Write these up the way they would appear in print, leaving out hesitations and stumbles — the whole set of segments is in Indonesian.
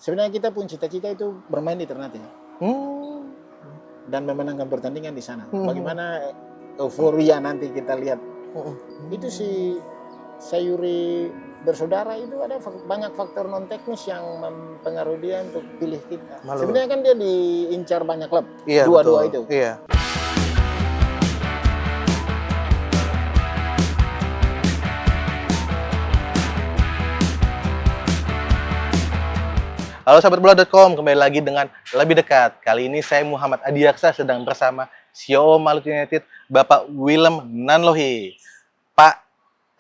Sebenarnya kita pun cita-cita itu bermain di Ternate dan memenangkan pertandingan di sana. Bagaimana euforia nanti kita lihat. Itu si Sayuri bersaudara itu ada banyak faktor non teknis yang mempengaruhi dia untuk pilih kita. Sebenarnya kan dia diincar banyak klub, Iya, dua-dua betul. itu. Iya. Halo sahabat bola.com, kembali lagi dengan Lebih Dekat. Kali ini saya Muhammad Adiaksa sedang bersama CEO Maluku United, Bapak Willem Nanlohi. Pak,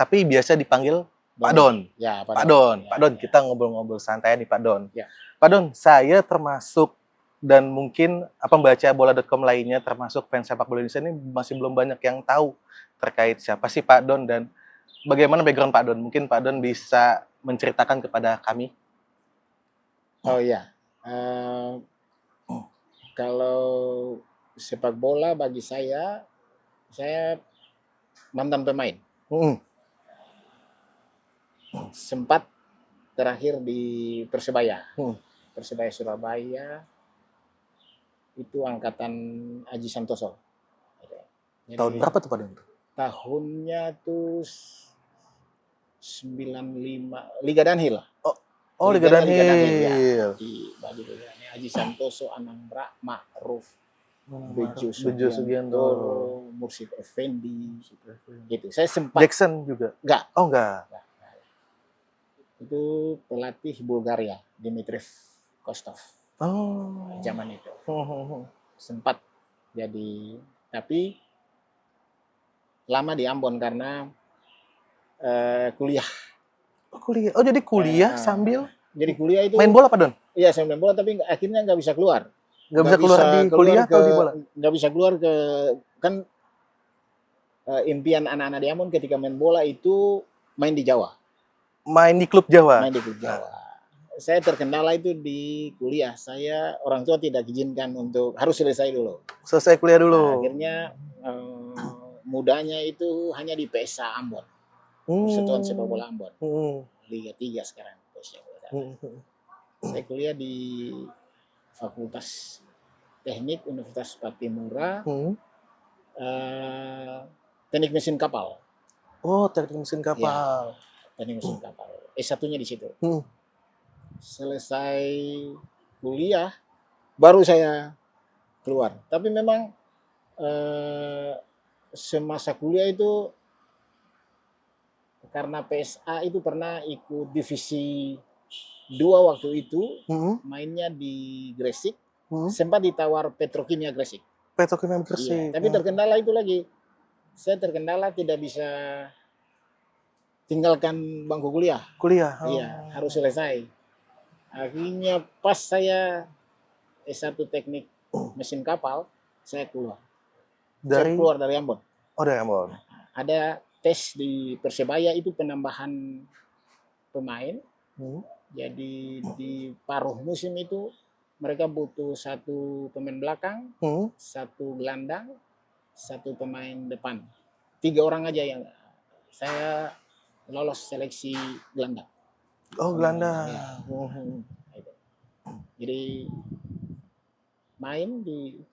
tapi biasa dipanggil Pak Don. Ya, Pak Don. Ya, Pak Don, ya. kita ngobrol-ngobrol santai nih Pak Don. Ya. Pak Don, saya termasuk dan mungkin pembaca bola.com lainnya termasuk fans sepak bola Indonesia ini masih belum banyak yang tahu terkait siapa sih Pak Don dan bagaimana background Pak Don. Mungkin Pak Don bisa menceritakan kepada kami. Oh iya, kalau sepak bola bagi saya mantan pemain. Sempat terakhir di Persebaya. Persebaya Surabaya itu angkatan Aji Santoso. Jadi, Tahun berapa tuh Pak Don? tahunnya tuh 95 Liga Danhil. Oh, Liga Danhil. Ya, di baju ini Aji Santoso, Anang Ma'ruf, Bejo Sugianto, Mursid Effendi, gitu. Saya sempat Jackson juga. Enggak. Oh, enggak. Itu pelatih Bulgaria, Dimitrov Kostov. Oh. Zaman itu. Sempat jadi, tapi lama di Ambon karena kuliah. Oh, jadi kuliah sambil jadi kuliah itu main bola Pak Don? Iya, saya main bola tapi akhirnya nggak bisa keluar. Nggak bisa keluar di kuliah atau di bola? Nggak bisa keluar ke kan impian anak-anak di Ambon ketika main bola itu main di Jawa. Main di klub Jawa. Main di klub Jawa. Saya terkendala itu di kuliah. Saya orang tua tidak izinkan untuk harus selesai dulu. Selesai kuliah dulu. Nah, akhirnya mudanya itu hanya di PSA Ambon. Persatuan Sepak Bola Ambon. Liga 3 sekarang. Saya kuliah di Fakultas Teknik Universitas Patimura. Teknik mesin kapal. Oh, teknik mesin kapal. Ya, teknik mesin kapal. S1-nya di situ. Selesai kuliah baru saya keluar. Tapi memang semasa kuliah itu karena PSA itu pernah ikut divisi 2 waktu itu, mainnya di Gresik, sempat ditawar Petrokimia Gresik. Petrokimia Gresik. Iya, tapi terkendala itu lagi. Saya terkendala tidak bisa tinggalkan bangku kuliah. Iya, harus selesai. Akhirnya pas saya S1 teknik mesin kapal, saya keluar. Saya keluar dari Ambon. Oh, dari Ambon. Ada tes di Persebaya itu penambahan pemain. Jadi di paruh musim itu mereka butuh 1 pemain belakang, 1 gelandang, 1 pemain depan. 3 orang aja yang saya lolos seleksi gelandang. Oh, gelandang. Ya. Jadi main di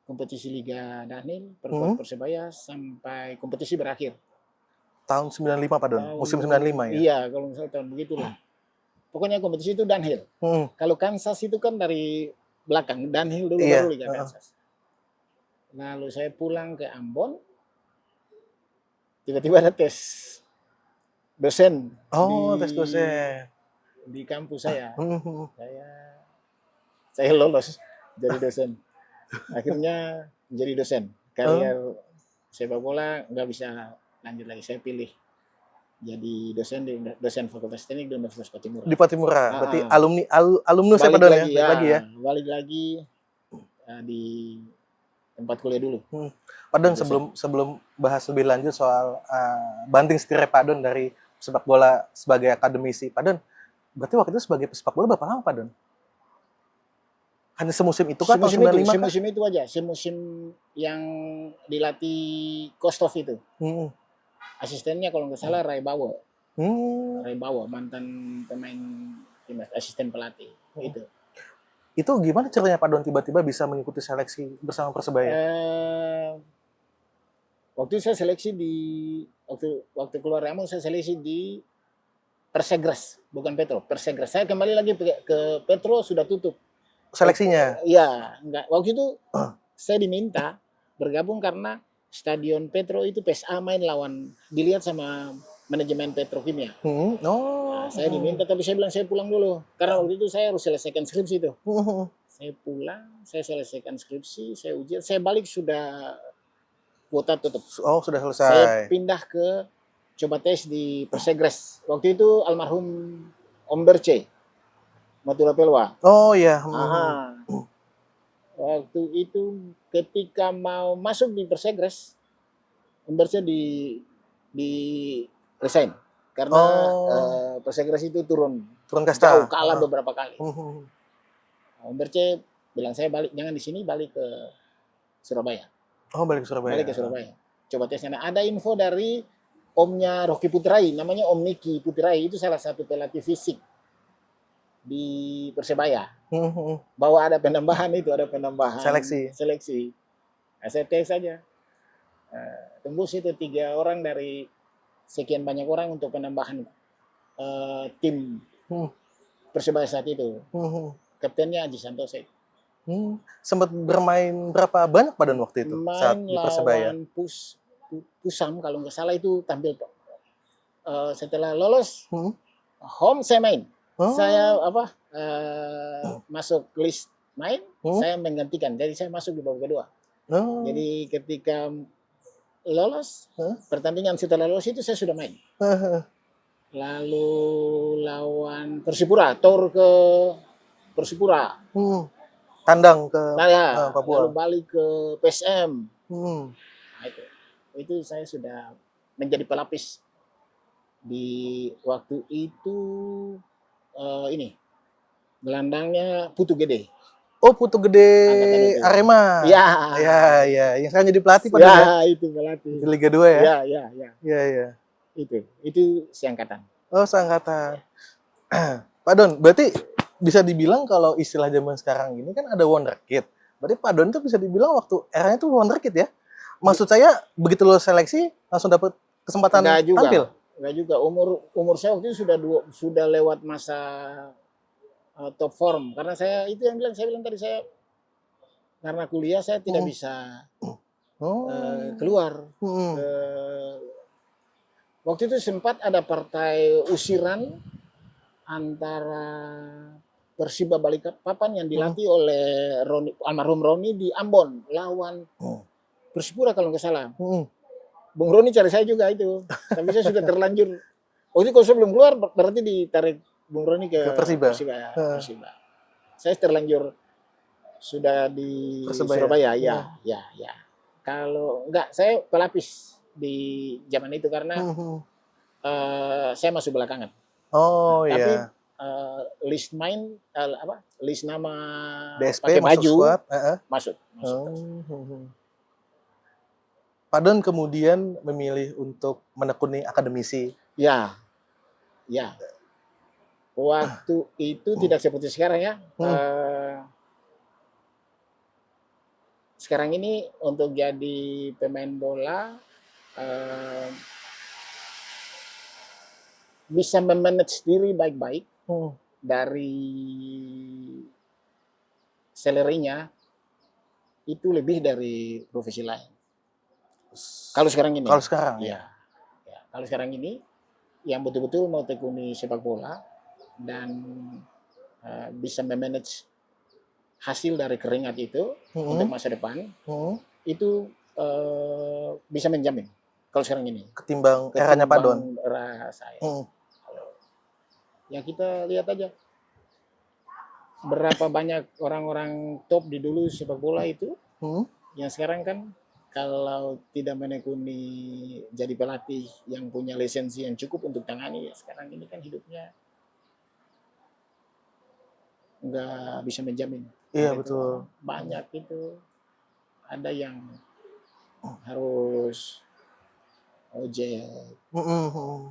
kompetisi Liga Danhil perkuat Persebaya sampai kompetisi berakhir. Tahun 95 Pak Don, musim 95 ya? Iya, kalau misalnya tahun begitulah. Pokoknya kompetisi itu Danhil. Kalau Kansas itu kan dari belakang, Danhil dulu baru Liga Kansas. Lalu saya pulang ke Ambon, tiba-tiba ada tes dosen. Tes dosen. Di kampus saya. Saya lolos jadi dosen. Akhirnya menjadi dosen. Karier sepak bola nggak bisa lanjut lagi. Saya pilih jadi dosen Fakultas Teknik di Universitas Patimura. Di Patimura. Berarti alumnus ya Pak Don ya? Balik lagi di tempat kuliah dulu. Pak Don, sebelum bahas lebih lanjut soal banting setirnya Pak Don dari sepak bola sebagai akademisi, Pak Don, berarti waktu itu sebagai pesepak bola berapa lama Pak Don? Hanya semusim itu kan? Semusim itu aja. Semusim yang dilatih Kostov itu. Asistennya kalau nggak salah Ray Bawo. Ray Bawo, mantan pemain timnas, asisten pelatih. Itu gimana caranya Pak Don tiba-tiba bisa mengikuti seleksi bersama Persebaya? Waktu saya seleksi di waktu keluar Remo saya seleksi di Persegres, bukan Petro, Persegres. Saya kembali lagi ke Petro sudah tutup Seleksinya? Iya, enggak. Waktu itu saya diminta bergabung karena Stadion Petro itu PSA main lawan, dilihat sama manajemen Petrokimia. Nah, saya diminta, tapi saya bilang saya pulang dulu. Karena waktu itu saya harus selesaikan skripsi itu. Saya pulang, saya selesaikan skripsi, saya ujian, saya balik sudah kuota tutup. Oh, sudah selesai. Saya pindah ke coba tes di Persegres. Waktu itu almarhum Om Berce, Matura Pelwa. Oh iya. Waktu itu ketika mau masuk di Persegres, Om Berce di resign karena Persegres itu turun kasta, jauh, kalah beberapa kali. Om Berce bilang saya balik, jangan di sini, balik ke Surabaya. Oh, balik ke Surabaya. Balik ke Surabaya. Coba tesnya. Nah, ada info dari omnya Rocky Putrai, namanya Om Niki Putrai, itu salah satu pelatih fisik di Persebaya. Bahwa ada penambahan seleksi. Nah, saya tes saja. Tembus itu 3 orang dari sekian banyak orang untuk penambahan tim Persebaya saat itu. Kaptennya Aji Santoso. Sempat bermain berapa banyak Pak Don waktu itu saat di Persebaya? Lawan Pusam kalau nggak salah itu tampil setelah lolos home saya main. Saya masuk list main, saya menggantikan. Jadi saya masuk di babak kedua. Jadi ketika lolos pertandingan setelah lolos itu saya sudah main. Lalu lawan Persipura, tour ke Persipura. Tandang ke Lalu Papua. balik ke PSM. Nah, itu saya sudah menjadi pelapis di waktu itu. Ini gelandangnya Putu Gede. Oh, Putu Gede Arema. Ya, yang sekarang jadi pelatih Pak Don. Ya, itu pelatih di Liga 2 ya. Ya. Itu seangkatan. Oh, seangkatan. Pak Don, berarti bisa dibilang kalau istilah zaman sekarang ini kan ada wonderkid. Berarti Pak Don itu bisa dibilang waktu eranya itu wonderkid ya. Maksud saya begitu lo seleksi langsung dapat kesempatan tampil. Enggak juga. Umur saya waktu itu sudah lewat masa top form. Karena saya bilang tadi, saya karena kuliah saya tidak bisa keluar. Waktu itu sempat ada partai usiran antara Persiba Balikpapan yang dilatih oleh almarhum Roni di Ambon lawan Persipura kalau nggak salah. Bung Roni cari saya juga itu, tapi saya sudah terlanjur. Waktu itu kalau saya belum keluar berarti ditarik Bung Roni ke Persiba. Saya terlanjur sudah di Surabaya. Ya. Kalau enggak, saya pelapis di zaman itu karena saya masuk belakangan. Tapi list main list nama DSP pakai baju masuk. Pak Don kemudian memilih untuk menekuni akademisi. Ya. Waktu itu tidak seperti sekarang ya. Sekarang ini untuk jadi pemain bola bisa memanage diri baik-baik dari salary-nya itu lebih dari profesi lain. Kalau sekarang ini. Kalau sekarang ini yang betul-betul mau tekuni sepak bola dan bisa memanage hasil dari keringat itu untuk masa depan itu bisa menjamin. Kalau sekarang ini. Ketimbang eranya Pak Don. Era saya. Ya kita lihat aja berapa banyak orang-orang top di dulu sepak bola itu yang sekarang kan kalau tidak menekuni jadi pelatih yang punya lisensi yang cukup untuk tangani, ya sekarang ini kan hidupnya nggak bisa menjamin. Iya betul. Banyak itu ada yang harus ojek,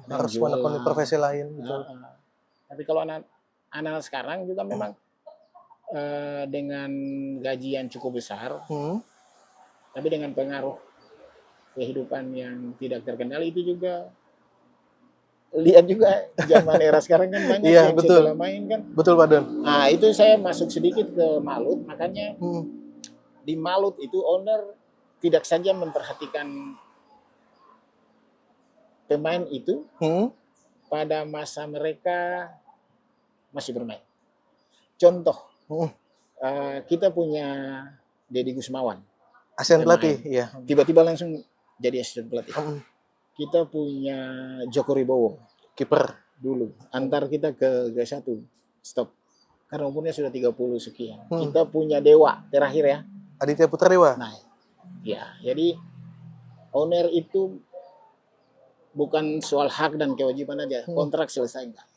harus menekuni profesi lain. Betul. Tapi kalau anak sekarang juga memang dengan gaji yang cukup besar, tapi dengan pengaruh kehidupan yang tidak terkendali itu juga. Lihat juga zaman era sekarang kan banyak Iya, yang betul. setelah main kan. Betul, Pak Don. Nah, itu saya masuk sedikit ke Malut, makanya di Malut itu owner tidak saja memperhatikan pemain itu pada masa mereka masih bermain. Contoh, kita punya Deddy Gusmawan, Asisten pemain. pelatih, iya. Tiba-tiba langsung jadi asisten pelatih. Kita punya Joko Ribowo, Kiper. dulu. Antar kita ke G1, stop. Karena umurnya sudah 30 sekian. Kita punya Dewa, terakhir ya. Aditya Putra Dewa. Nah, ya, jadi owner itu bukan soal hak dan kewajiban aja, kontrak selesai enggak.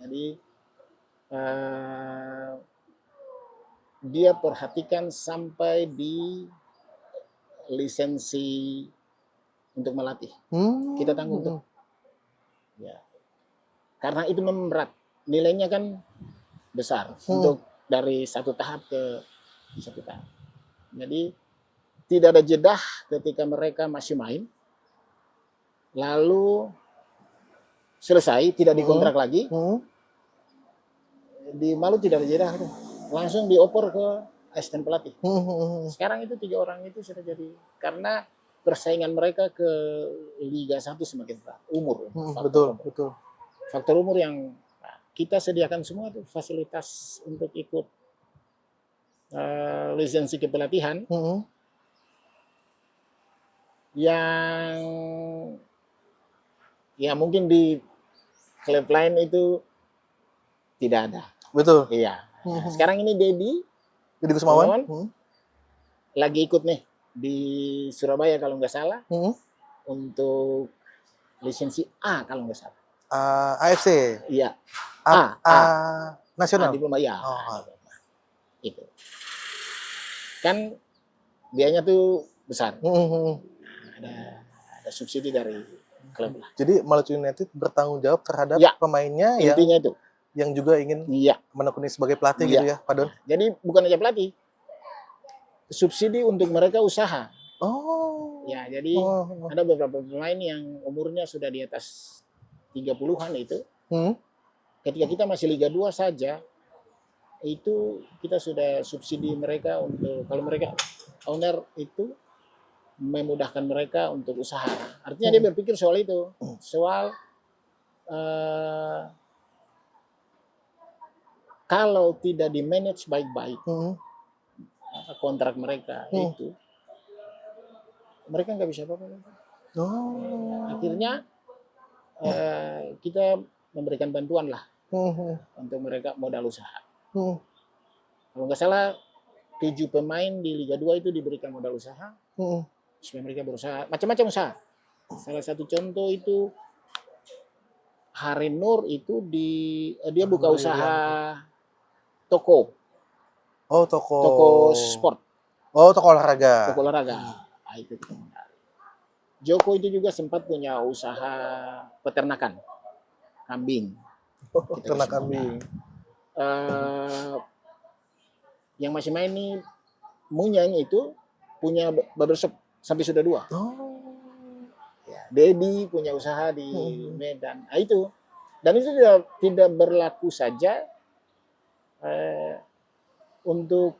Jadi dia perhatikan sampai di lisensi untuk melatih. Kita tanggung tuh. Ya. Karena itu memang berat. Nilainya kan besar untuk dari satu tahap ke satu tahap. Jadi tidak ada jeda ketika mereka masih main. Lalu selesai, tidak dikontrak lagi. Di Malut tidak ada jeda. Langsung dioper ke asisten pelatih. Sekarang itu 3 orang itu sudah jadi. Karena persaingan mereka ke Liga 1 semakin berat. Umur. Betul. Faktor umur yang kita sediakan semua tuh fasilitas untuk ikut lisensi kepelatihan yang ya mungkin di klub lain itu tidak ada. Betul. Iya. Sekarang ini Deddy Gusmawan lagi ikut nih di Surabaya kalau nggak salah untuk lisensi A kalau nggak salah. AFC. Iya. Nasional. Diploma ya. Itu. Kan biayanya tuh besar. Ada subsidi dari klub lah. Jadi Malut United bertanggung jawab terhadap pemainnya intinya itu. Yang juga ingin menekuni sebagai pelatih gitu ya, Pak Don. Jadi bukan aja pelatih. Subsidi untuk mereka usaha. Ya, jadi ada beberapa pemain yang umurnya sudah di atas 30-an itu. Ketika kita masih Liga 2 saja, itu kita sudah subsidi mereka untuk, kalau mereka owner itu memudahkan mereka untuk usaha. Artinya dia berpikir soal itu, soal kalau tidak di-manage baik-baik kontrak mereka itu, mereka nggak bisa apa-apa. Akhirnya kita memberikan bantuan lah untuk mereka modal usaha. Kalau nggak salah 7 pemain di Liga 2 itu diberikan modal usaha supaya mereka berusaha macam-macam usaha. Salah satu contoh itu Hari Nur itu dia buka usaha toko. Toko sport. Toko olahraga. Toko olahraga. Itu kita modal. Joko itu juga sempat punya usaha peternakan kambing. Peternak kambing. Yang masih main nih Munyang itu punya barbershop sampai sudah 2. Ya, Deddy punya usaha di Medan. Nah, itu. Dan itu tidak berlaku saja untuk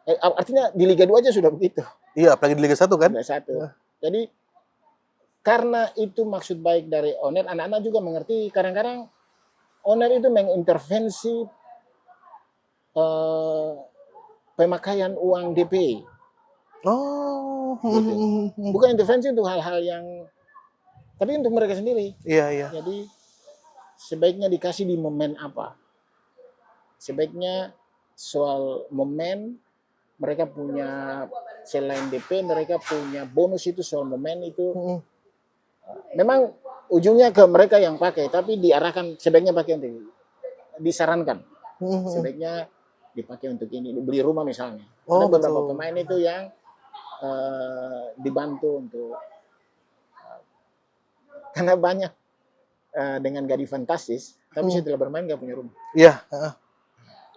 artinya di Liga 2 aja sudah begitu. Iya, apalagi di Liga 1 kan? Liga 1. Jadi karena itu maksud baik dari owner, anak-anak juga mengerti. Kadang-kadang owner itu mengintervensi pemakaian uang DP. Gitu. Bukan intervensi untuk hal-hal yang, tapi untuk mereka sendiri. Iya. Jadi sebaiknya dikasih di momen apa? Sebaiknya soal momen, mereka punya selain DP, mereka punya bonus itu soal momen itu. Memang ujungnya ke mereka yang pakai, tapi diarahkan sebaiknya pakai untuk disarankan. Sebaiknya dipakai untuk ini, beli rumah misalnya. Ada beberapa pemain itu yang dibantu untuk karena banyak dengan gaji fantastis, tapi setelah bermain nggak punya rumah. Iya.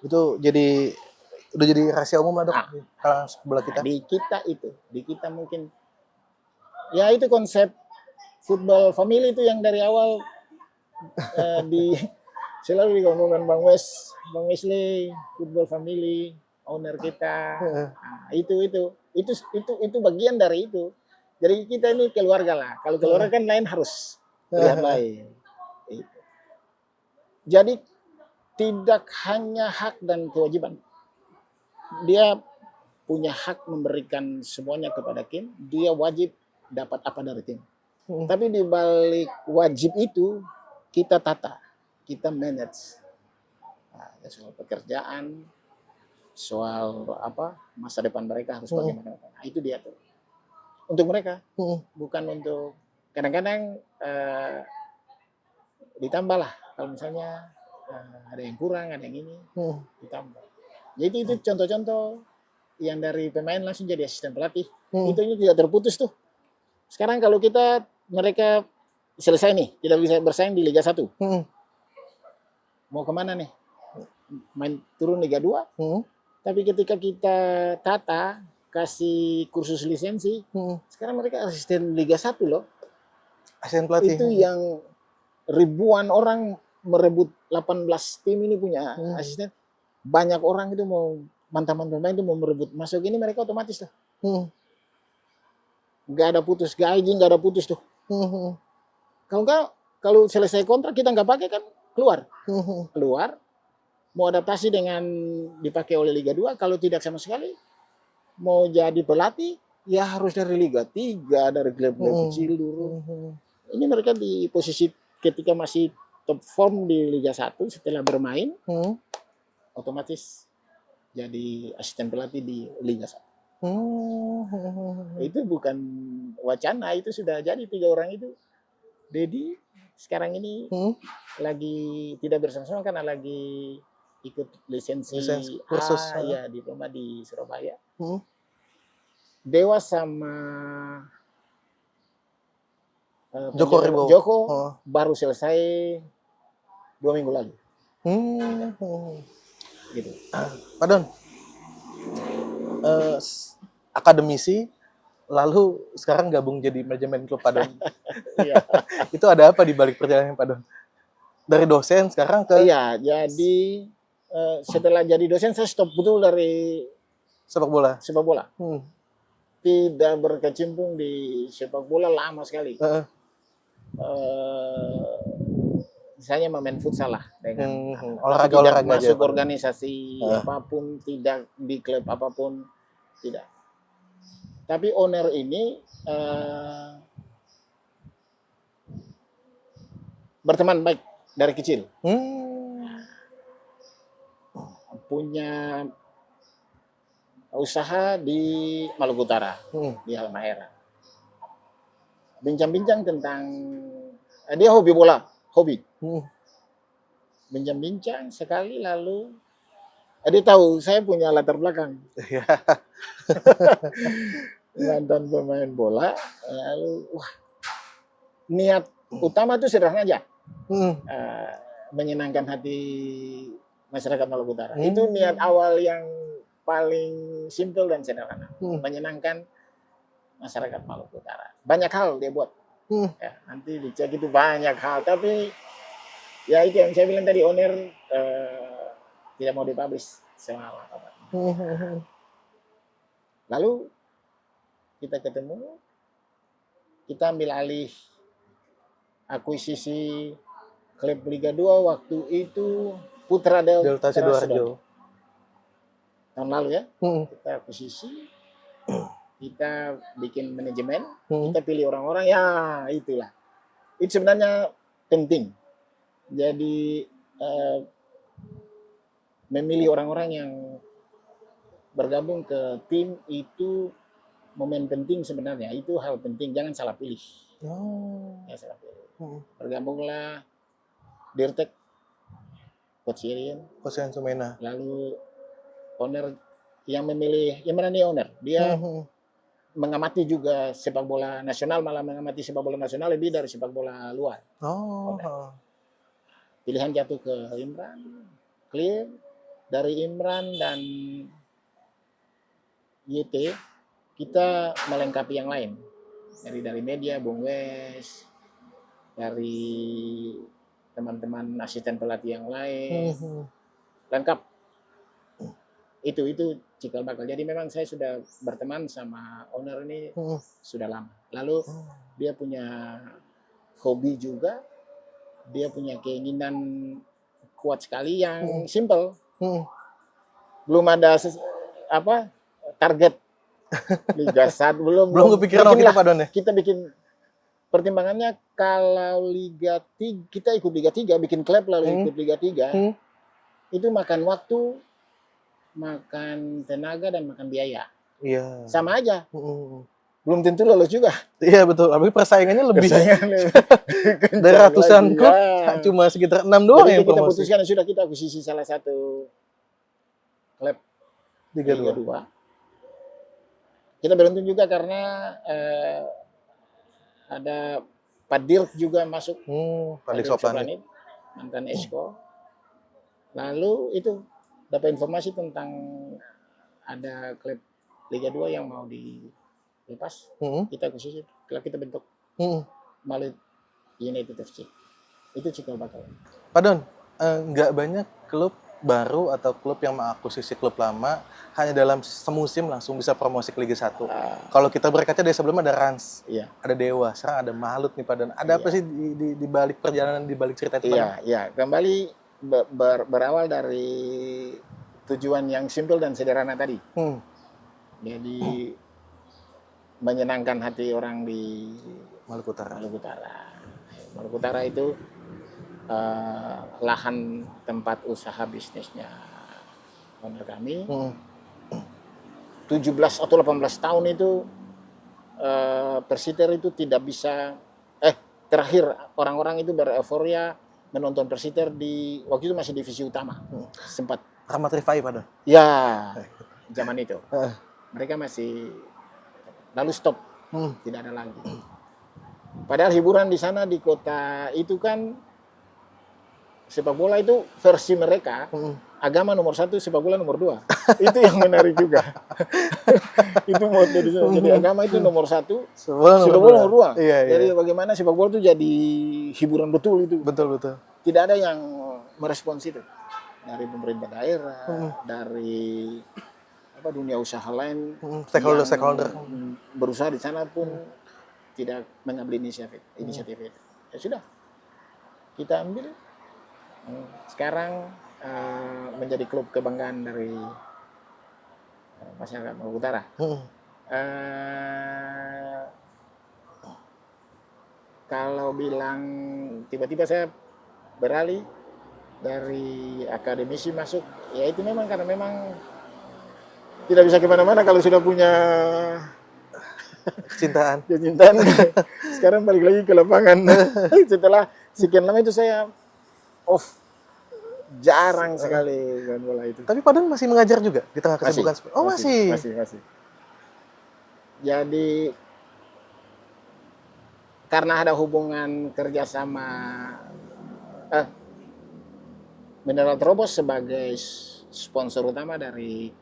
Itu udah jadi rahasia umum lah, Dok, Ah, di kalangan sepak bola kita. di kita mungkin ya itu konsep football family itu yang dari awal di selalu digomongkan Bang Wesley, football family, owner kita. Nah, itu bagian dari itu. Jadi kita ini keluarga lah. Kalau keluarga kan lain harus lihat lain. Itu. Jadi tidak hanya hak dan kewajiban. Dia punya hak memberikan semuanya kepada tim. Dia wajib dapat apa dari tim. Tapi di balik wajib itu kita tata, kita manage. Nah, soal pekerjaan, soal apa masa depan mereka harus bagaimana. Nah, itu dia tuh. Untuk mereka, bukan untuk kadang-kadang ditambah lah kalau misalnya ada yang kurang, ada yang ini ditambah. Jadi itu contoh-contoh yang dari pemain langsung jadi asisten pelatih. Itu ini tidak terputus tuh. Sekarang kalau mereka selesai nih, tidak bisa bersaing di Liga 1. Mau kemana nih? Main turun Liga 2. Tapi ketika kita tata, kasih kursus lisensi, sekarang mereka asisten Liga 1 loh. Asisten pelatih. Itu yang ribuan orang merebut 18 tim ini punya asisten. Banyak orang itu mau mantan-mantan pemain itu mau merebut masuk ini, mereka otomatis tuh. Gak ada putus gaji, gak ada putus tuh. Kalau selesai kontrak kita nggak pakai kan keluar. Mau adaptasi dengan dipakai oleh Liga 2, kalau tidak sama sekali mau jadi pelatih ya harus dari Liga 3, dari klub-klub kecil dulu. Ini mereka di posisi ketika masih top form di Liga 1 setelah bermain otomatis jadi asisten pelatih di Liga 1. Itu bukan wacana, itu sudah jadi 3 orang itu. Dedi sekarang ini lagi tidak bersama-sama karena lagi ikut lisensi kursus ya diploma di Surabaya. Dewa sama Joko baru selesai 2 minggu lalu. Gitu. Pak Don, akademisi lalu sekarang gabung jadi manajemen klub, Pak Don. Itu ada apa di balik perjalanan Pak Don? Dari dosen sekarang ke Iya, jadi setelah jadi dosen saya stop betul dari sepak bola. Tidak berkecimpung di sepak bola lama sekali. Misalnya main futsal lah dengan olahraga masuk aja, organisasi apapun, tidak di klub apapun, tidak. Tapi owner ini berteman baik dari kecil. Punya usaha di Maluku Utara, di Halmahera. Bincang-bincang tentang dia hobi bola, bincang-bincang sekali lalu dia tahu saya punya latar belakang mantan pemain bola, lalu niat utama itu sederhana aja, menyenangkan hati masyarakat Maluku Utara. Itu niat awal yang paling simpel dan sederhana, menyenangkan masyarakat Maluku Utara. Banyak hal dia buat. Ya, nanti dicek itu banyak hal, tapi ya itu yang saya bilang tadi, owner tidak mau dipublish selama lalu kita ketemu, kita ambil alih akuisisi klub Liga 2 waktu itu Putra Delta Sidoarjo. Tahun lalu ya, kita akuisisi, kita bikin manajemen, kita pilih orang-orang, ya itulah. Itu sebenarnya penting. Jadi memilih orang-orang yang bergabung ke tim itu momen penting sebenarnya. Itu hal penting, jangan salah pilih. Ya, salah pilih. Bergabunglah Dirtek, Coach Irian Sumena. Lalu owner yang memilih, yang mana nih owner? Dia mengamati juga sepak bola nasional, malah mengamati sepak bola nasional lebih dari sepak bola luar. Pilihan jatuh ke Imran, clear, dari Imran dan YT kita melengkapi yang lain. Dari media, Bung Wes, dari teman-teman asisten pelatih yang lain, lengkap. Itu cikal bakal. Jadi memang saya sudah berteman sama owner ini sudah lama. Lalu dia punya hobi juga, dia punya keinginan kuat sekali yang simple. Belum ada target Liga 1 belum kepikiran sama kita Pak Don ya. Kita bikin pertimbangannya kalau Liga 3 kita ikut Liga 3 bikin klub lalu ikut Liga 3 itu makan waktu, makan tenaga dan makan biaya. Iya. Sama aja. Belum tentu lolos juga. Iya betul. Tapi persaingannya lebih. Dari ratusan klub cuma sekitar 6 doang yang kita promosi. putuskan sudah kita akuisisi salah satu klub Liga 2. Kita beruntung juga karena ada Pak Dirk juga masuk. Pak Dirk Soplanit, mantan Esko. Lalu itu dapat informasi tentang ada klub Liga 2 yang mau dilepas. Kita akuisisi, kita bentuk Malut United FC. Itu cikal bakal. Pak Don, nggak banyak klub baru atau klub yang mengakuisisi klub lama hanya dalam semusim langsung bisa promosi ke Liga 1. Kalau kita berkaca dari sebelumnya ada Rans, ada Dewa, sekarang ada Malut nih Pak Don. Ada apa sih di balik perjalanan, di balik cerita itu? Iya. Kembali berawal dari tujuan yang simpel dan sederhana tadi. Jadi menyenangkan hati orang di Maluku Utara. Maluku Utara itu lahan tempat usaha bisnisnya owner kami. 17 atau 18 tahun itu Persiter itu tidak bisa terakhir orang-orang itu bereforia menonton Persiter di waktu itu masih divisi utama. Sempat Rahmat Rifai Pak Don. Ya, zaman itu. Mereka masih lalu stop. Tidak ada lagi. Padahal hiburan di sana di kota itu kan sepak bola itu versi mereka, agama nomor 1, sepak bola nomor 2. Itu yang menarik juga. Itu moto di sana. Jadi agama itu nomor 1, sepak bola nomor 2. Jadi bagaimana sepak bola itu jadi hiburan betul itu. Betul. Tidak ada yang merespons itu. Dari pemerintah daerah, dari dunia usaha lain, stakeholder berusaha di sana pun tidak mengambil inisiatif itu. Ya sudah, kita ambil. Sekarang menjadi klub kebanggaan dari masyarakat Maluku Utara. Kalau bilang tiba-tiba saya beralih dari akademisi masuk, ya itu memang karena memang tidak bisa kemana-mana kalau sudah punya kecintaan. Sekarang balik lagi ke lapangan. Setelah sekian lama itu saya off, jarang sekali main bola itu. Tapi Pak Don masih mengajar juga di tengah kesibukan? Masih. Jadi karena ada hubungan kerjasama Mineral Trobos sebagai sponsor utama dari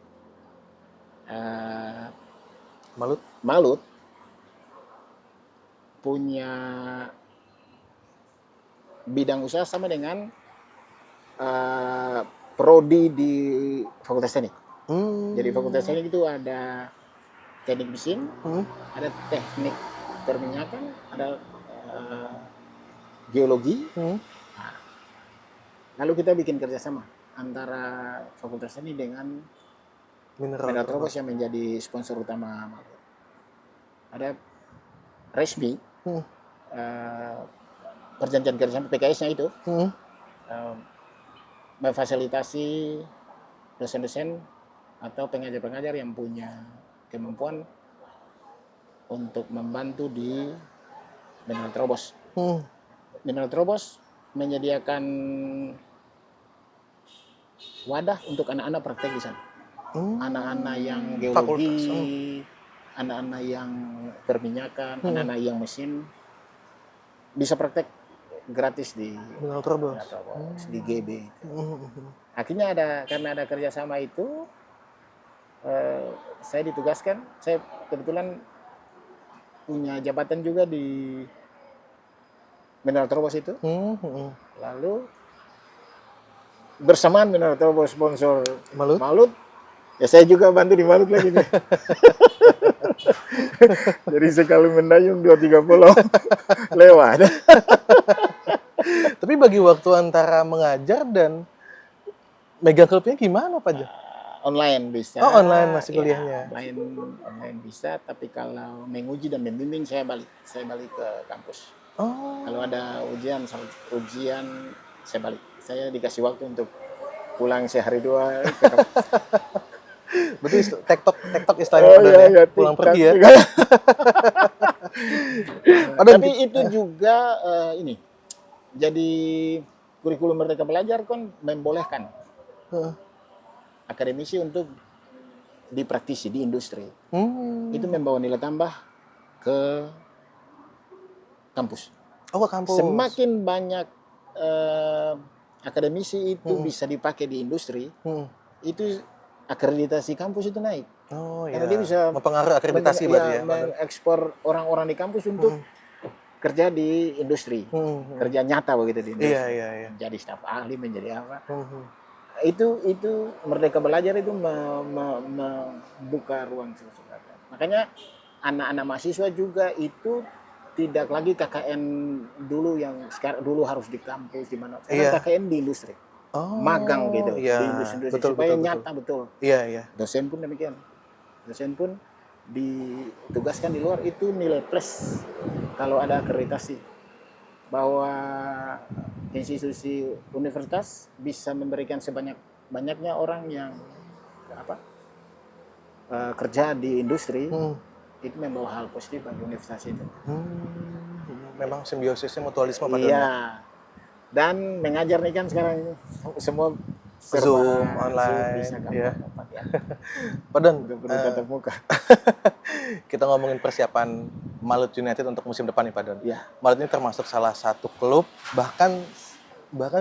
Malut punya bidang usaha sama dengan prodi di Fakultas Teknik. Jadi Fakultas Teknik itu ada teknik mesin, ada teknik perminyakan, ada geologi. Lalu kita bikin kerjasama antara Fakultas Teknik dengan Mineral Trobos yang menjadi sponsor utama Malut. Ada resmi perjanjian kerjasama PKS-nya itu memfasilitasi dosen-dosen atau pengajar-pengajar yang punya kemampuan untuk membantu di Mineral Trobos. Mineral Trobos menyediakan wadah untuk anak-anak praktek di sana. Anak-anak yang geologi, anak-anak yang perminyakan, anak-anak yang mesin bisa praktek gratis di Mineral Trobos. di GB. Akhirnya karena ada kerjasama itu, saya ditugaskan. Saya kebetulan punya jabatan juga di Mineral Trobos itu. Lalu bersamaan Mineral Trobos sponsor Malut, ya saya juga bantu di Malut lagi nih. Jadi sekali mendayung 2-3 pulau lewat. Tapi bagi waktu antara mengajar dan megang klubnya gimana Pak Jo? Online bisa. Oh, online masih kuliahnya. Ya, online bisa, tapi kalau menguji dan membimbing saya balik ke kampus. Oh. Kalau ada ujian saya balik. Saya dikasih waktu untuk pulang sehari 2 ke kampus. Berarti tektok istilahnya pulang pergi ya. Tapi itu juga ini. Jadi kurikulum Merdeka Belajar kan membolehkan akademisi untuk dipraktisi di industri. Itu membawa nilai tambah ke kampus. Oh, ke kampus. Semakin banyak akademisi itu bisa dipakai di industri, itu akreditasi kampus itu naik. Oh karena ya. dia bisa mempengaruhi akreditasi berarti ya. Mengekspor orang-orang di kampus untuk kerja di industri, kerja nyata begitu di industri. Iya. Jadi staf ahli, menjadi apa? Itu Merdeka Belajar itu membuka ruang sesuatu. Makanya anak-anak mahasiswa juga itu tidak lagi KKN dulu yang sekarang dulu harus di kampus di mana. Sekarang KKN di industri. Magang gitu di industri supaya nyata betul. Iya. Dosen pun demikian. Dosen pun ditugaskan di luar itu nilai plus kalau ada akreditasi bahwa institusi universitas bisa memberikan sebanyak-banyaknya orang yang kerja di industri. Itu membawa hal positif bagi universitas itu. Memang simbiosisnya mutualisme pada dan mengajar nih kan sekarang semua Zoom online bisa ya. Padahal tatap muka. Kita ngomongin persiapan Malut United untuk musim depan nih Pak Don. Ya. Malut ini termasuk salah satu klub bahkan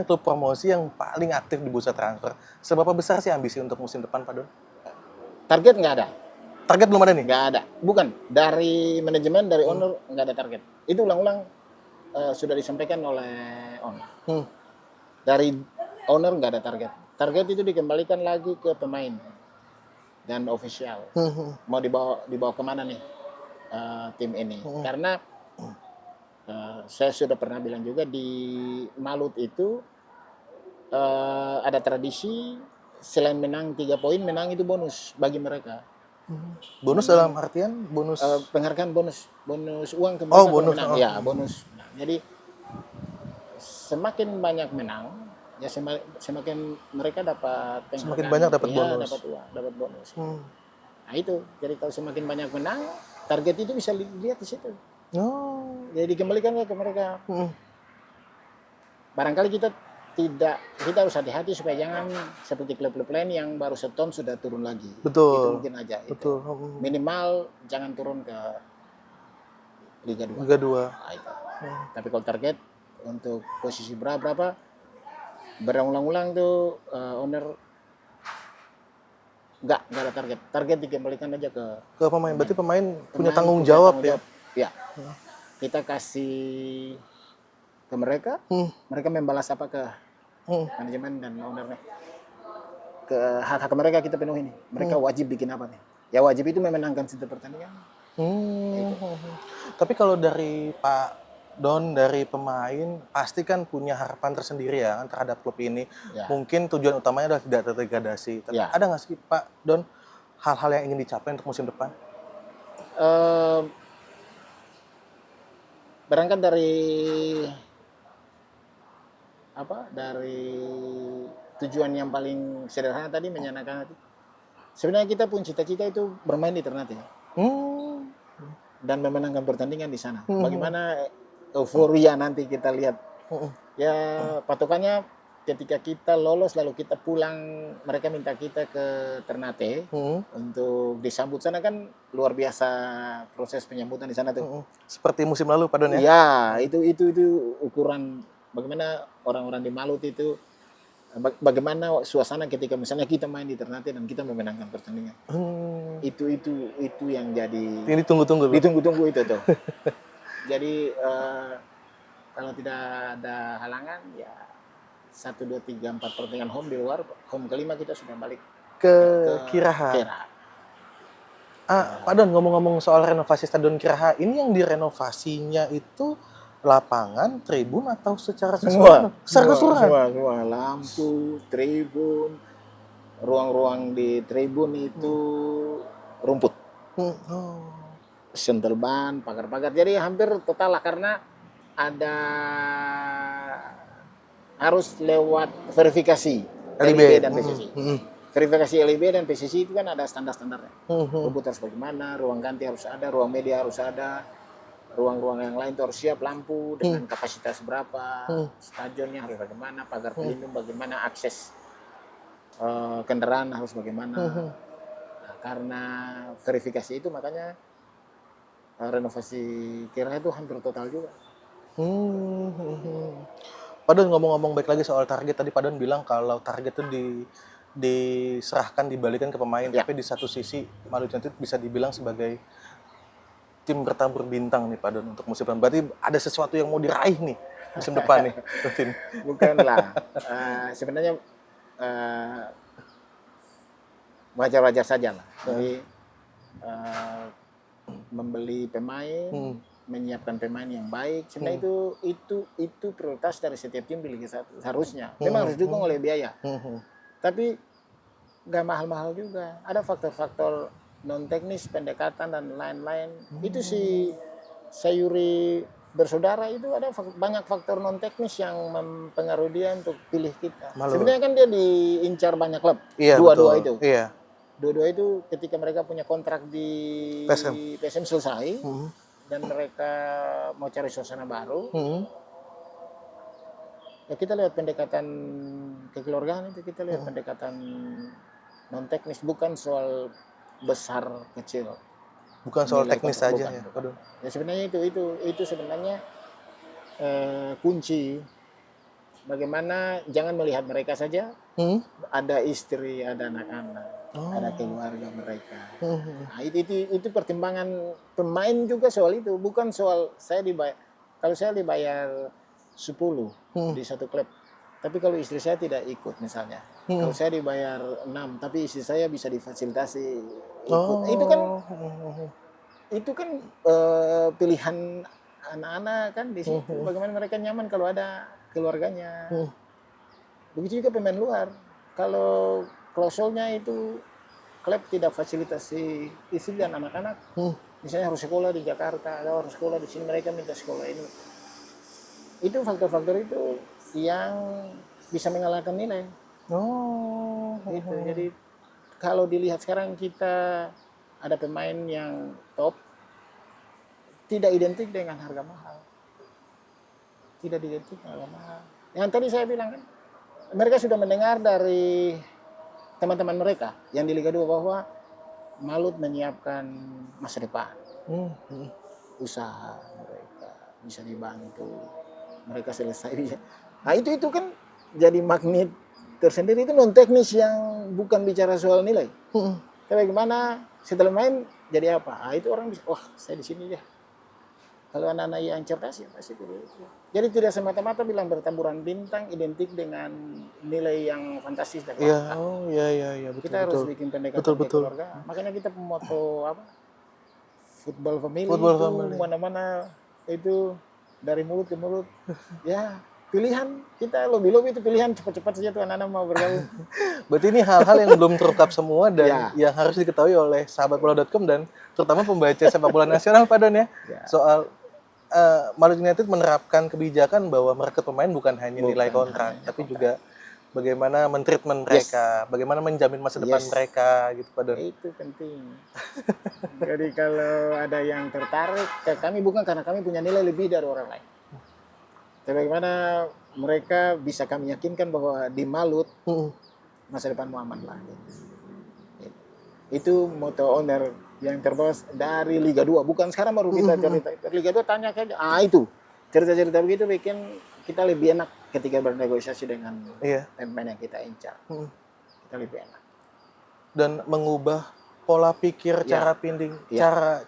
klub promosi yang paling aktif di bursa transfer. Seberapa besar sih ambisi untuk musim depan Pak Don? Target nggak ada. Target belum ada nih? Nggak ada. Bukan. Dari manajemen, dari owner nggak ada target. Itu ulang-ulang sudah disampaikan oleh owner. Dari owner nggak ada target. Target itu dikembalikan lagi ke pemain dan official. Mau dibawa kemana nih tim ini? Karena saya sudah pernah bilang juga di Malut itu ada tradisi selain menang 3 poin, menang itu bonus bagi mereka. Bonus dalam artian bonus penghargaan bonus uang ke mereka menang. Ya, bonus. Jadi semakin banyak menang, ya semakin mereka dapat penghargaan. Semakin banyak dapat bonus. Dapat uang, dapat bonus. Nah itu, jadi kalau semakin banyak menang, target itu bisa dilihat di situ. Jadi dikembalikan ke mereka. Barangkali kita harus hati-hati supaya jangan seperti klub-klub lain yang baru seton sudah turun lagi. Betul. Itu mungkin aja. Betul. Minimal jangan turun ke Liga 2. Nah, itu. Tapi kalau target untuk posisi berapa berulang-ulang tuh owner nggak ada target. Target dikembalikan aja ke pemain. Berarti pemain punya tanggung jawab ya. Ya. Kita kasih ke mereka, mereka membalas apa ke manajemen dan ownernya. Ke hak-hak mereka kita penuhi nih. Mereka wajib bikin apa nih? Ya wajib itu memenangkan setiap pertandingan. Tapi kalau dari Pak Don, dari pemain pasti kan punya harapan tersendiri ya kan terhadap klub ini. Ya. Mungkin tujuan utamanya adalah tidak terdegradasi. Ya. Ada nggak sih Pak Don hal-hal yang ingin dicapai untuk musim depan? Berangkat dari tujuan yang paling sederhana tadi, menyenangkan hati. Sebenarnya kita pun cita-cita itu bermain di Ternate. Dan memenangkan pertandingan di sana. Bagaimana euforia nanti kita lihat. Ya patokannya ketika kita lolos lalu kita pulang, mereka minta kita ke Ternate untuk disambut sana kan luar biasa proses penyambutan di sana tuh. Seperti musim lalu Pak Don ya? Iya, itu ukuran bagaimana orang-orang di Malut itu, bagaimana suasana ketika misalnya kita main di Ternate dan kita memenangkan pertandingan. Itu yang jadi ini ditunggu-tunggu itu tuh. Jadi kalau tidak ada halangan ya 1, 2, 3, 4 pertandingan home di luar, home kelima kita sudah balik ke Kiraha. Pak Don, ngomong-ngomong soal renovasi Stadion Kiraha, ini yang direnovasinya itu lapangan, tribun atau secara keseluruhan? Semua, lampu, tribun, ruang-ruang di tribun itu rumput. Sentel ban, pagar-pagar. Jadi hampir total lah karena ada harus lewat verifikasi LIB dan PSSI. Verifikasi LIB dan PSSI itu kan ada standar-standarnya. Rumput harus bagaimana, ruang ganti harus ada, ruang media harus ada, ruang-ruang yang lain itu harus siap, lampu dengan kapasitas berapa, stadionnya harus bagaimana, pagar pelindung bagaimana, akses kendaraan harus bagaimana. Nah, karena verifikasi itu makanya renovasi Kiraha itu hampir total juga. Pak Don, ngomong-ngomong baik lagi soal target, tadi Pak Don bilang kalau target itu diserahkan, dibalikan ke pemain, tapi di satu sisi Malut United bisa dibilang sebagai tim bertabur bintang nih Pak Don untuk musim depan. Berarti ada sesuatu yang mau diraih nih musim depan nih. Bukanlah. Sebenarnya wajar-wajar saja lah. Jadi membeli pemain, menyiapkan pemain yang baik, sebenarnya itu prioritas dari setiap tim di Liga 1 seharusnya. Memang harus didukung oleh biaya. Tapi nggak mahal-mahal juga. Ada faktor-faktor non teknis, pendekatan dan lain-lain. Itu si Sayuri bersaudara itu ada banyak faktor non teknis yang mempengaruhi dia untuk pilih kita. Sebenarnya kan dia diincar banyak klub. Dua-dua itu. Iya. Dua-dua itu ketika mereka punya kontrak di PSM selesai dan mereka mau cari suasana baru, ya kita lihat pendekatan kekeluargaan itu, kita lihat pendekatan non teknis, bukan soal besar kecil, bukan soal teknis saja ya. Ya sebenarnya itu sebenarnya kunci. Bagaimana jangan melihat mereka saja, ada istri, ada anak-anak, ada keluarga mereka. Nah, itu pertimbangan pemain juga soal itu, bukan soal saya dibayar. Kalau saya dibayar 10 di satu klub, tapi kalau istri saya tidak ikut misalnya, kalau saya dibayar 6, tapi istri saya bisa difasilitasi ikut, itu kan pilihan anak-anak kan di situ. Bagaimana mereka nyaman kalau ada keluarganya. Begitu juga pemain luar. Kalau klausulnya itu klub tidak fasilitasi istri dan anak-anak, misalnya harus sekolah di Jakarta atau harus sekolah di sini, mereka minta sekolah ini. Itu faktor-faktor itu yang bisa mengalahkan nilai. Gitu. Jadi kalau dilihat sekarang kita ada pemain yang top, tidak identik dengan harga mahal. Tidak identik dengan harga mahal. Yang tadi saya bilang kan, mereka sudah mendengar dari teman-teman mereka yang di Liga 2 bahwa Malut menyiapkan masa depan. Usaha mereka bisa dibantu. Mereka selesai. Nah itu kan jadi magnet tersendiri, itu non teknis yang bukan bicara soal nilai. Tapi bagaimana setelah main jadi apa? Nah, itu orang bisa, wah saya di sini deh. Kalau anak-anak yang cerdas ya pasti itu. Jadi tidak semata-mata bilang bertaburan bintang identik dengan nilai yang fantastis dan fakta. Iya, betul. Kita harus bikin pendekatan keluarga. Makanya kita pemoto football family itu mana-mana itu dari mulut ke mulut. Ya, pilihan kita lobby itu pilihan cepat-cepat saja tuh anak-anak mau bergabung. Berarti ini hal-hal yang belum terungkap semua dan yang harus diketahui oleh sahabat bola.com dan terutama pembaca sepak bola nasional Pak Don ya. Soal Malut United menerapkan kebijakan bahwa merekrut pemain bukan hanya nilai kontrak, tapi juga bagaimana mentreatment mereka, bagaimana menjamin masa depan mereka gitu Pak Don. Itu penting. Jadi kalau ada yang tertarik ke kami bukan karena kami punya nilai lebih dari orang lain. Tapi bagaimana mereka bisa kami yakinkan bahwa di Malut Hmm. masa depanmu aman lah. Itu moto owner yang terbawa dari Liga 2. Bukan sekarang baru kita cerita. Liga 2 tanya saja. Itu cerita-cerita begitu bikin kita lebih enak ketika bernegosiasi dengan pemain yang kita incar. Kita lebih enak. Dan mengubah pola pikir, cara pinding,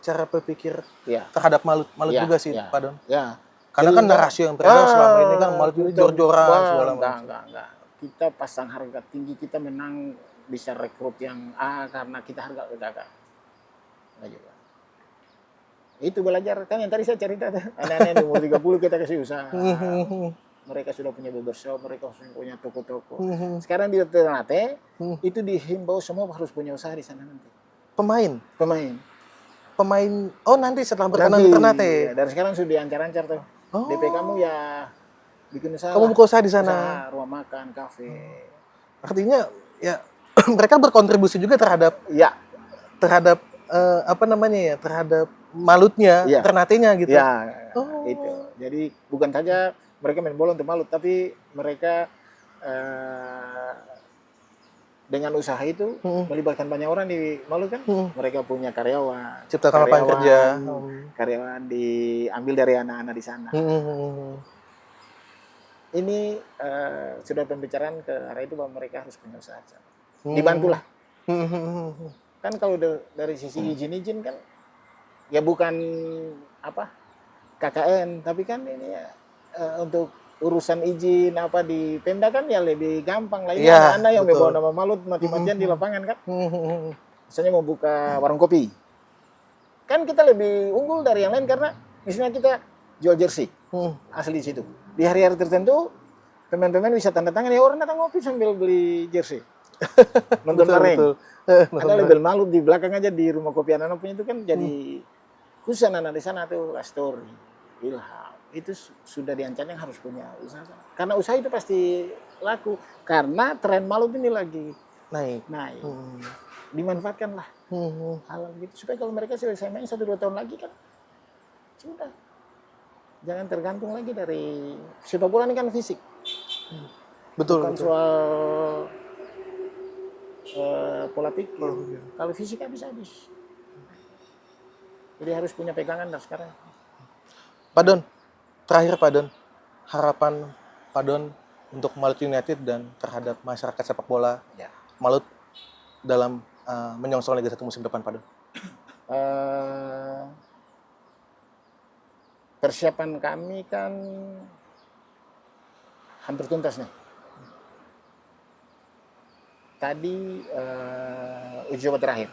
cara berpikir terhadap Malut juga sih, Pak Don. Ya. Karena kan narasi yang beredar selama ini kan Malut itu jor-joran segala macam. Enggak. Kita pasang harga tinggi, kita menang bisa rekrut yang karena kita harga enggak. Juga. Itu belajar kan yang tadi saya cerita anak-anak di umur 30 kita kasih usaha. Mereka sudah punya barbershop, mereka sudah punya toko-toko. Sekarang di Ternate itu dihimbau semua harus punya usaha di sana nanti. Pemain. Oh, nanti setelah berkenan di Ternate. Ya, dari sekarang sudah diancar-ancar tuh. DP kamu ya bikin usaha. Kamu buka usaha di sana. Usaha, rumah makan, kafe. Artinya ya mereka berkontribusi juga terhadap terhadap Malutnya, Ternate-nya gitu. Ya, itu. Jadi bukan saja mereka main bola untuk Malut, tapi mereka dengan usaha itu melibatkan banyak orang di Malut kan. Mereka punya karyawan, ciptakan lapangan kerja. Karyawan diambil dari anak-anak di sana. Ini sudah pembicaraan ke arah itu bahwa mereka harus punya usaha. Dibantulah. Kan kalau dari sisi izin kan ya bukan KKN, tapi kan ini ya untuk urusan izin di Pemda kan ya lebih gampang lah. Ini anak-anak yang membawa nama Malut mati-matian di lapangan kan. Misalnya mau buka warung kopi. Kan kita lebih unggul dari yang lain karena misalnya kita jual jersey asli di situ. Di hari-hari tertentu pemain-pemain bisa tanda tangan ya orang datang ngopi sambil beli jersey. Nonton bareng. Ada label Malut di belakang aja di rumah kopi anak-anak punya itu kan jadi khusus anak-anak di sana tuh Astori, Ilham. Itu sudah diancam yang harus punya usaha. Karena usaha itu pasti laku. Karena tren Malut ini lagi naik. Dimanfaatkanlah hal gitu supaya kalau mereka selesai main 1-2 tahun lagi kan sudah. Jangan tergantung lagi dari sepak bola ini kan fisik. Betul. Bukan soal pola pikir. Kalau fisik habis. Jadi harus punya pegangan dah sekarang. Pak Don, terakhir Pak Don, harapan Pak Don untuk Malut United dan terhadap masyarakat sepak bola Malut dalam menyongsong Liga 1 musim depan Pak Don. Persiapan kami kan hampir tuntas nih. Tadi uji coba terakhir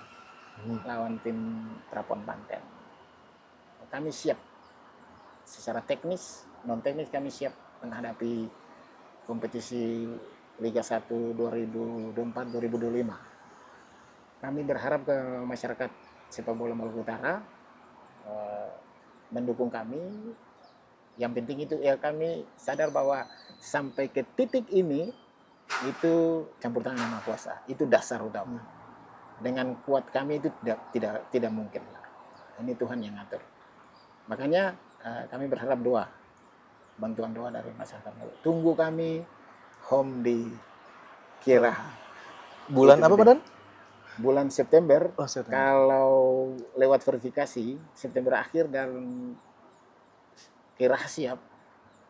lawan tim Trapon Banten. Kami siap secara teknis, non teknis kami siap menghadapi kompetisi Liga 1 2024-2025. Kami berharap ke masyarakat sepak bola Maluku Utara mendukung kami. Yang penting itu ya kami sadar bahwa sampai ke titik ini itu campur tangan Yang Maha Kuasa. Itu dasar utama. Dengan kuat kami itu tidak mungkin. Ini Tuhan yang ngatur. Makanya kami berharap bantuan doa dari masyarakat. Tunggu kami home di Kiraha. Bulan apa Pak Don? Bulan September. September. Kalau lewat verifikasi September akhir dan Kiraha siap,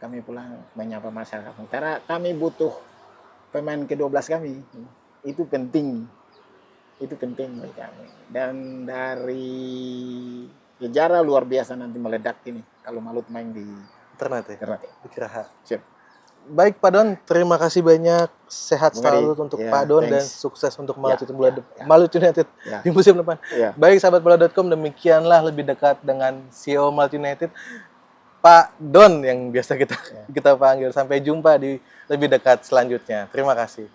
kami pulang menyapa masyarakat. Karena kami butuh pemain ke-12 kami. Itu penting bagi kami. Dan dari sejarah luar biasa nanti meledak ini kalau Malut main di Ternate. Di Kiraha. Siap. Baik Pak Don, terima kasih banyak. Sehat selalu untuk Pak Don dan sukses untuk Malut United di musim depan. Baik sahabat bola.com, demikianlah lebih dekat dengan CEO Malut United Pak Don yang biasa kita panggil. Sampai jumpa di lebih dekat selanjutnya. Terima kasih.